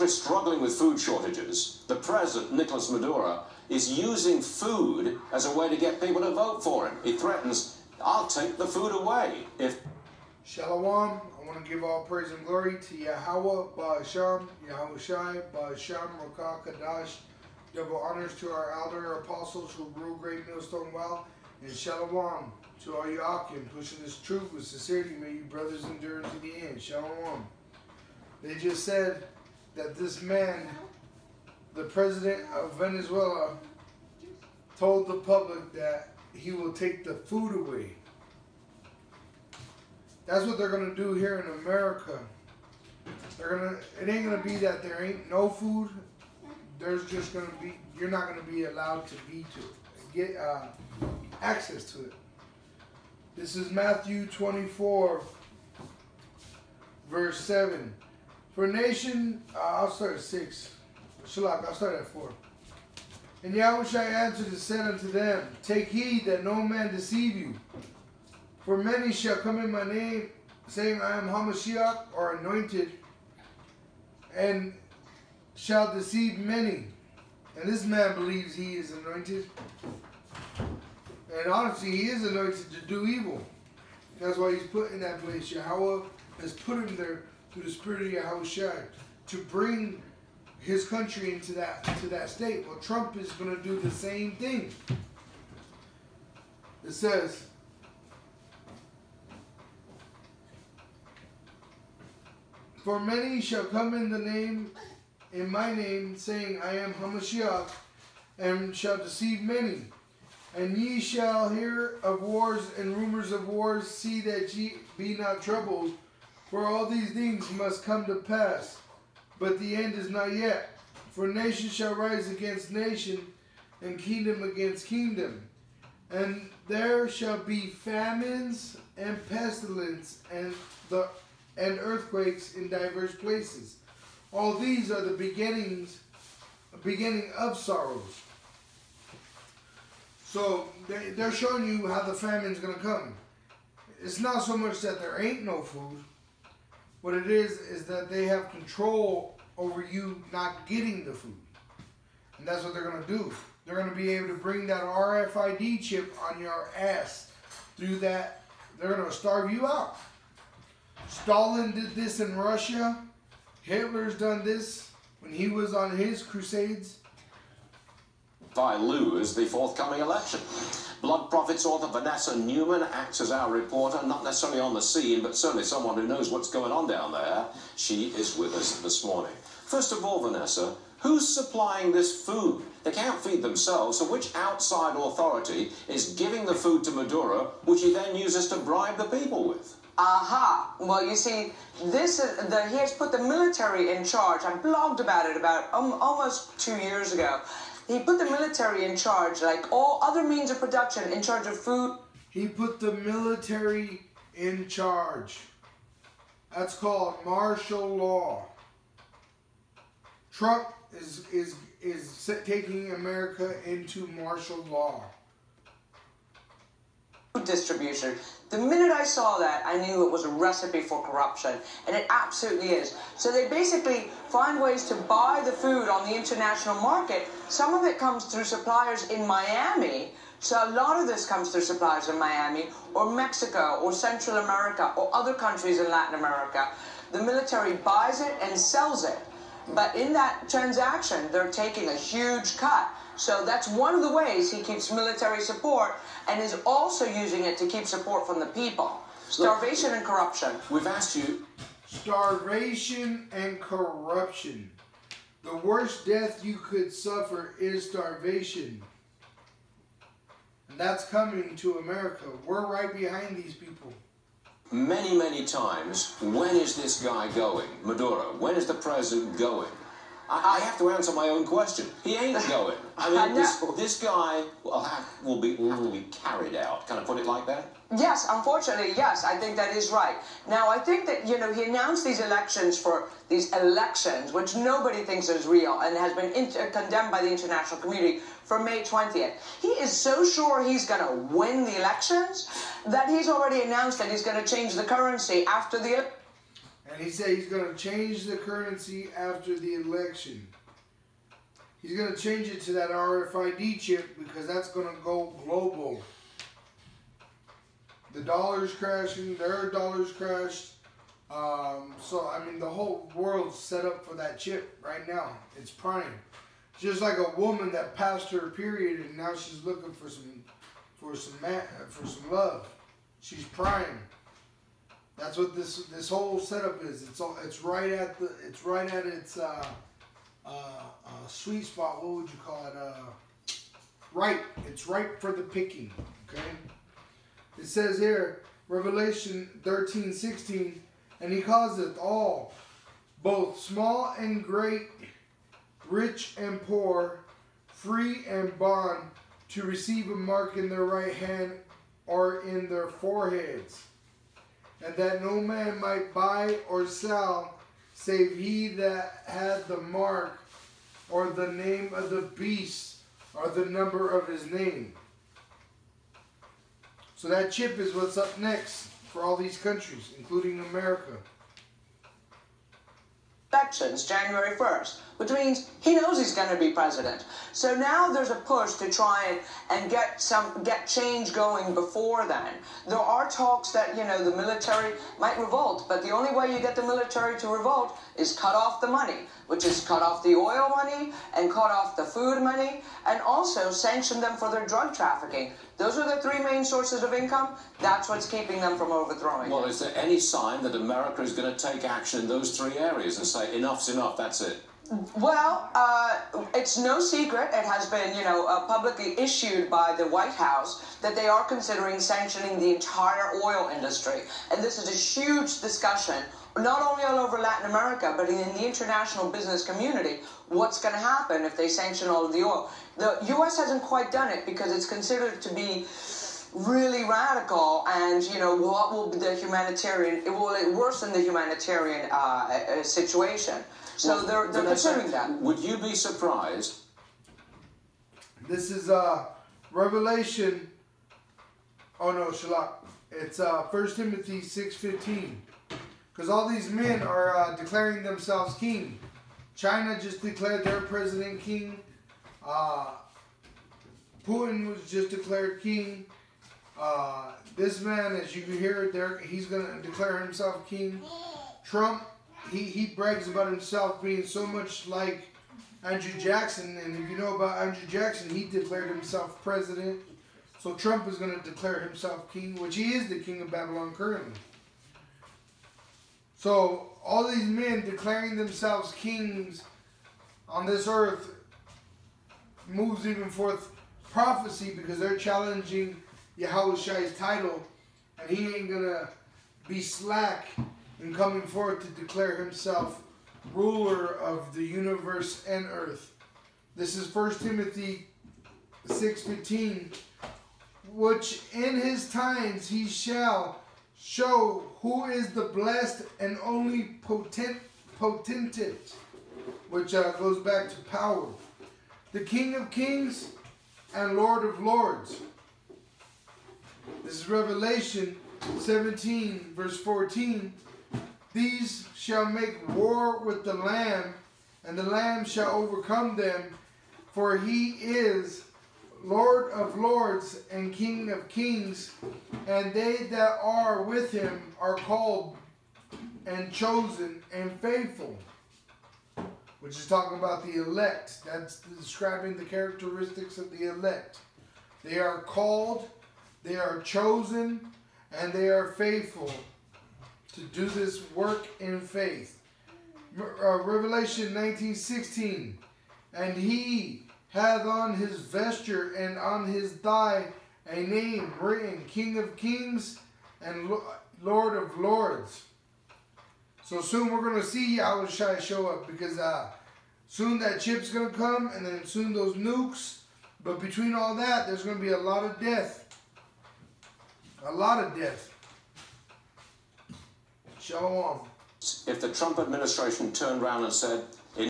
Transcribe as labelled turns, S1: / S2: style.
S1: country struggling with food shortages, the president, Nicolas Maduro, is using food as a way to get people to vote for him. He threatens, I'll take the food away if...
S2: Shalom. I want to give all praise and glory to Yahweh, Ba'asham, Yahweh Shai, Ba'asham, Rakah, Kadash. Double honors to our elder apostles who rule Great Millstone well. And Shalom to all you Akim pushing this truth with sincerity. May you brothers endure to the end. Shalom. They just said that this man, the president of Venezuela, told the public that he will take the food away. That's what they're going to do here in America. It ain't going to be that there ain't no food. There's just going to be, you're not going to be allowed to get access to it. This is Matthew 24, verse 7. For nation, I'll start at 6. Shalak, I'll start at 4. And Yahweh Shai answered and said unto them, take heed that no man deceive you. For many shall come in my name, saying, I am Hamashiach, or anointed, and shall deceive many. And this man believes he is anointed. And honestly, he is anointed to do evil. That's why he's put in that place. Yahweh has put him there through the spirit of Yahweh Shai to bring his country into that state. Well, Trump is going to do the same thing. It says, for many shall come in my name, saying, I am Hamashiach, and shall deceive many. And ye shall hear of wars and rumors of wars. See that ye be not troubled, for all these things must come to pass. But the end is not yet. For nation shall rise against nation, and kingdom against kingdom. And there shall be famines and pestilence and earthquakes in diverse places. All these are the beginning of sorrows. So they're showing you how the famine's going to come. It's not so much that there ain't no food. What it is that they have control over you not getting the food. And that's what they're going to do. They're going to be able to bring that RFID chip on your ass. Through that, they're going to starve you out. Stalin did this in Russia. Hitler's done this when he was on his crusades.
S1: If I lose the forthcoming election. Blood Prophets author Vanessa Newman acts as our reporter, not necessarily on the scene, but certainly someone who knows what's going on down there. She is with us this morning. First of all, Vanessa, who's supplying this food? They can't feed themselves, so which outside authority is giving the food to Maduro, which he then uses to bribe the people with?
S3: Aha. Well, you see, he has put the military in charge. I blogged about it about almost 2 years ago. He put the military in charge, like all other means of production, in charge of food.
S2: He put the military in charge. That's called martial law. Trump is taking America into martial law.
S3: Distribution. The minute I saw that, I knew it was a recipe for corruption, and it absolutely is. So they basically find ways to buy the food on the international market. Some of it comes through suppliers in Miami. So a lot of this comes through suppliers in Miami, or Mexico, or Central America, or other countries in Latin America. The military buys it and sells it. But in that transaction, they're taking a huge cut. So that's one of the ways he keeps military support, and is also using it to keep support from the people. Starvation and corruption.
S1: We've asked you...
S2: Starvation and corruption. The worst death you could suffer is starvation. And that's coming to America. We're right behind these people.
S1: Many, many times, when is this guy going? Maduro, when is the president going? I have to answer my own question. He ain't going. I mean, this guy will have to be carried out. Can I put it like that?
S3: Yes, unfortunately, yes. I think that is right. Now, I think that, he announced these elections, which nobody thinks is real and has been condemned by the international community for May 20th. He is so sure he's going to win the elections that he's already announced that he's going to change the currency after the...
S2: And he said he's going to change the currency after the election. He's going to change it to that RFID chip because that's going to go global. The dollar's crashing, their dollar's crashed. So, I mean, the whole world's set up for that chip right now. It's prime. Just like a woman that passed her period and now she's looking for some love. She's prime. That's what this whole setup is. It's right at its sweet spot. What would you call it? Right. It's ripe for the picking. Okay. It says here, Revelation 13:16, and he causeth all, both small and great, rich and poor, free and bond, to receive a mark in their right hand or in their foreheads, and that no man might buy or sell, save he that had the mark, or the name of the beast, or the number of his name. So that chip is what's up next for all these countries, including America.
S3: Elections January 1st, which means he knows he's going to be president. So now there's a push to try and get change going before then. There are talks that, the military might revolt, but the only way you get the military to revolt is cut off the money, which is cut off the oil money and cut off the food money, and also sanction them for their drug trafficking. Those are the three main sources of income. That's what's keeping them from overthrowing.
S1: Well, is there any sign that America is going to take action in those three areas and say, enough's enough, that's it?
S3: Well, it's no secret. It has been, publicly issued by the White House that they are considering sanctioning the entire oil industry. And this is a huge discussion, not only all over Latin America, but in the international business community. What's going to happen if they sanction all of the oil? The U.S. hasn't quite done it because it's considered to be really radical, and what will be the humanitarian? It will worsen the humanitarian situation. So they're considering that.
S1: Would you be surprised?
S2: This is Revelation. Oh no, Shalak. It's 1 Timothy 6:15. Because all these men are declaring themselves king. China just declared their president king. Putin was just declared king. This man, as you can hear there, he's going to declare himself king. Trump, he brags about himself being so much like Andrew Jackson. And if you know about Andrew Jackson, he declared himself president. So Trump is going to declare himself king, which he is the king of Babylon currently. So all these men declaring themselves kings on this earth moves even forth prophecy because they're challenging Yahushai's title, and he ain't going to be slack in coming forth to declare himself ruler of the universe and earth. This is 1 Timothy 6:15, which in his times he shall show who is the blessed and only potentate, which goes back to power, the King of kings and Lord of lords. This is Revelation 17, verse 14. These shall make war with the Lamb, and the Lamb shall overcome them, for he is Lord of lords and King of kings, and they that are with him are called and chosen and faithful. Which is talking about the elect. That's describing the characteristics of the elect. They are called, they are chosen, and they are faithful to do this work in faith. Revelation 19:16, and he hath on his vesture and on his thigh a name written, King of kings and Lord of lords. So soon we're going to see Yahushua show up, because soon that chip's going to come, and then soon those nukes. But between all that, there's going to be a lot of death. A lot of death. Shalom.
S1: If the Trump administration turned around and said,